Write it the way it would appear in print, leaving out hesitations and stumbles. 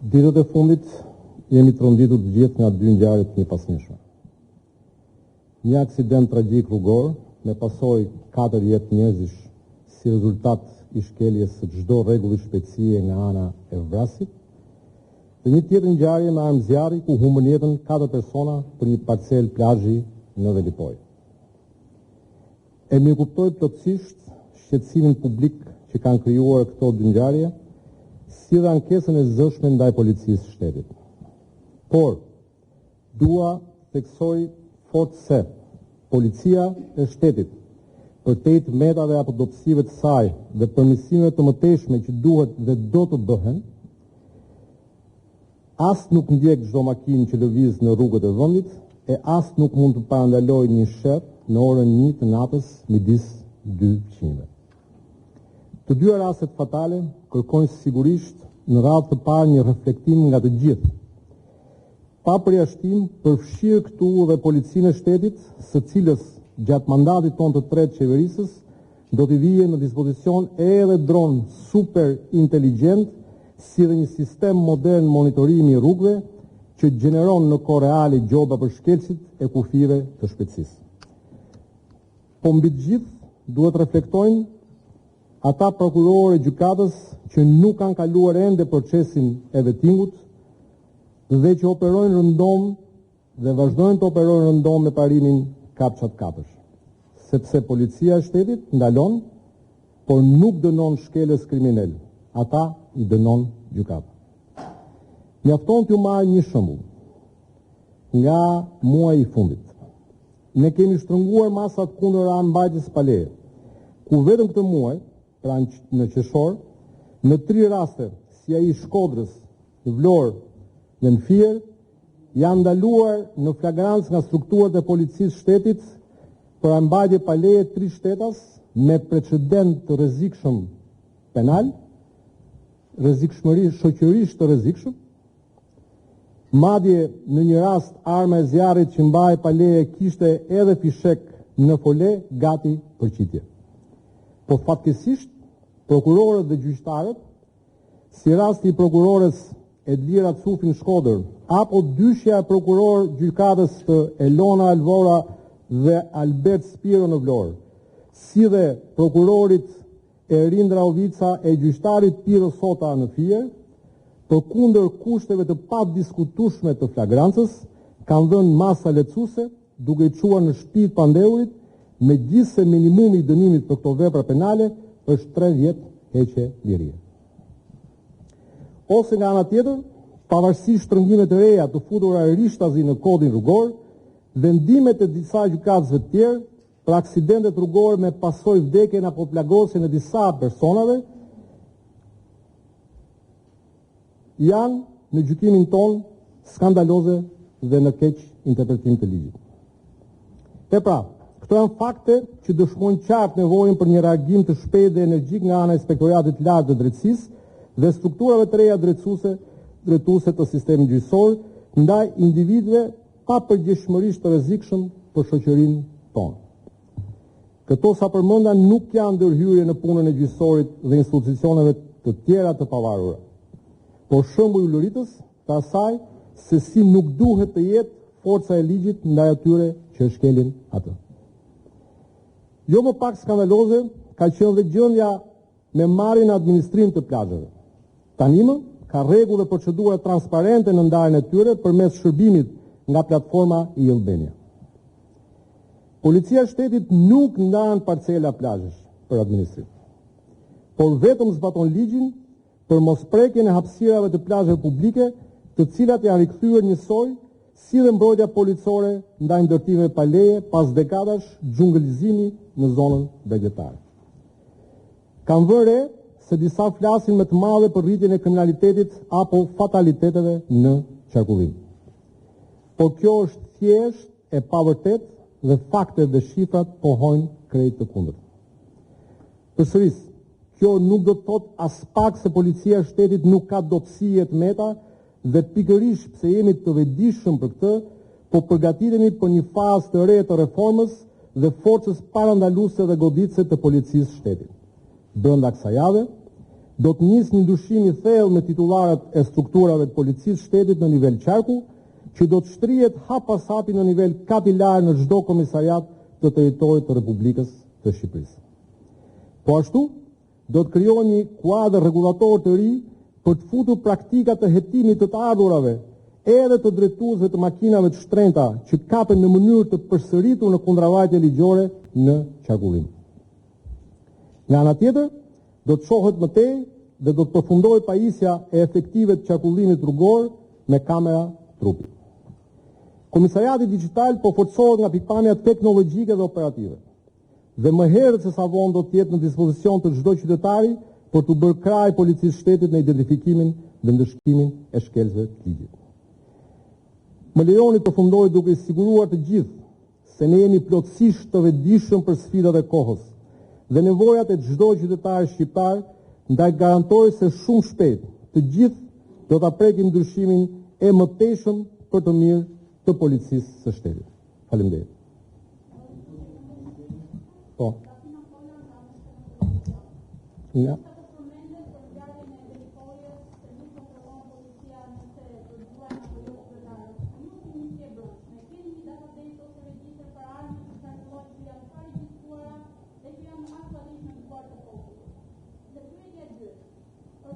Ditët e fundit jemi të rënditur të gjithë nga dy ngjarje të njëpasnjëshme. Një aksident tragjik rrugor me pasojë 4 jetë njerëzish si rezultat i shkeljes së çdo rregulli shpejtësie nga ana e vrasit, dhe një tjetër ngjarje me armë zjarri ku humbën jetën 4 persona për një parcel plazhi në Velipoj. E mirëkuptoj plotësisht shqetësimin publik që kanë krijuar këto dy ngjarje, si dhe ankesën e zëshme ndaj policisë së shtetit. Por, dua theksoj fort se policia e shtetit, për te të metave apo dobësive të saj dhe përmirësimeve të mëtejshme që duhet dhe do të bëhen, as nuk ndjek çdo makinë që lëviz në rrugët e vendit e as nuk mund të parandaloj një sherr në orën 1 të natës midis dy qinjve. Të dyja rastet fatale kërkojnë sigurisht në radhë të parë një reflektim nga të gjithë, pa përjashtim përfshirë këtu dhe policinë e shtetit, së cilës gjatë mandatit tonë të tretë qeverisës do t'i vijë në dispozicion edhe dron super inteligjent, si dhe një sistem modern monitorimi i rrugëve që gjeneron në kohë reale gjoba për shkelësit e kufive të shpejtësisë. Po mbi të gjithë duhet reflektojnë ata prokurorë e gjykatës që nuk kanë kaluar ende procesin e vettingut dhe që operojnë rëndom dhe vazhdojnë të operojnë rëndom me parimin kapçat kapësh. Sepse policia e shtetit ndalon, por nuk dënon shkelës kriminal. Ata i dënon gjykata. Mjafton t'ju marr një shembull nga muaji i fundit. Ne kemi shtrënguar masat kundër mbajtjes pa leje, ku vetëm këtë muaj, pra në qershor, në 3 raste, si ai i Shkodrës, në Vlorë dhe në Fier, janë ndaluar në flagrancë nga strukturat e policisë shtetit për mbajtje pa leje 3 shtetas me precedent të rrezikshëm penal, rrezikshmëri shoqërisht të rrezikshëm. Madje në një rast arma e zjarrit që mbahej pa leje kishte edhe fishek në fole gati për qitje. Po fatkeqësisht prokurorët dhe gjyqtarët, si rasti i prokurores Edlira Cufi në Shkodër, apo dyshja e prokuror gjykatës të Elona Alvora dhe Albert Spiro në Vlorë, si dhe prokurorit Erin Draovica e gjyqtarit Piro Sota në Fier, përkundër kushteve të padiskutueshme të flagrancës, kanë dhënë masa lehtësuese duke i çuar në shtëpi pandeurit, megjithëse minimumi i dënimit për këto vepra penale është 3 vjet heqje lirie. Ose nga ana tjetër, pavarësisht shtrëngimeve të reja të futura rishtazi në kodin rrugor, vendimet e disa gjykatësve të tjerë për aksidentet rrugore me pasojë vdekjen apo plagosjen e disa personave janë në gjykimin ton skandaloze dhe në keq interpretim të ligjit. E pra, këto janë fakte që dëshmojnë qartë nevojën për një reagim të shpejtë dhe energjik nga ana e Inspektoratit të Lartë të Drejtësisë dhe strukturave të reja drejtuese të sistemit gjyqësor ndaj individëve pa përgjegjësisht të rrezikshëm për shoqërinë tonë. Këto sa përmenda nuk janë ndërhyrje në punën e gjyqësorit dhe institucioneve të tjera të pavarura, por shembull i luritës të asaj se si nuk duhet të jetë forca e ligjit ndaj atyre që shkelin atë. Jo më pak skandaloze ka qenë dhe gjendja me marrjen në administrim të plazheve. Tani më ka rregull dhe procedura transparente në ndarjen e tyre përmes shërbimit nga platforma i Albania. Policia e shtetit nuk ndan parcela plazhesh për administrim, por vetëm zbaton ligjin për mosprekjen e hapësirave të plazheve publike, të cilat janë rikthyer njësoj si dhe mbrojtja policore ndaj ndërtimeve pa leje pas dekadash xhungëllizimi në zonën vegetare. Kanë vënë re se disa flasin me të madhe për rritjen e kriminalitetit apo fataliteteve në qarkullim. Por kjo është thjesht e pavërtet dhe faktet dhe shifrat pohojnë krejt të kundërt. Përsëris, kjo nuk do të thotë as pak se policia e shtetit nuk ka dobësi e të meta dhe pikërisht pse jemi të vetëdijshëm për këtë, po përgatitemi për një fazë të re të reformës dhe forcës parandaluese dhe goditëse të policisë së shtetit. Brenda kësaj jave do të nisë një ndryshim i thellë me titullarët e strukturave të policisë shtetit në nivel qarku, që do të shtrihet hap pas hapi në nivel kapilar në çdo komisariat të territorit të Republikës së Shqipërisë. Po ashtu, do të krijohet një kuadër rregullator të ri për të futur praktika të hetimit të të ardhurave edhe të drejtuesve të makinave të shtrenjta që kapen në mënyrë të përsëritur në kundërvajtje ligjore në qarkullim. Nga ana tjetër, do të shohet më tej dhe do të përfundojë pajisja e efektive të qarkullimit rrugor me kamera trupi. Komisariati Digital po forcohet nga pikpamja teknologjike dhe operative, dhe më herët se sa vonë do të jetë në dispozicion të çdo qytetari për të bërë kraj policisë shtetit në identifikimin dhe ndëshkimin e shkelësve të ligjit. Më lejoni të fundoj duke i siguruar të gjithë se ne jemi plotësisht të vetëdijshëm për sfidat e kohës dhe nevojat e çdo qytetari shqiptar, ndaj garantoj se shumë shpejt të gjithë do ta prekim ndryshimin e mëtejshëm për të mirë të policisë së shtetit. Faleminderit. Po. Ja.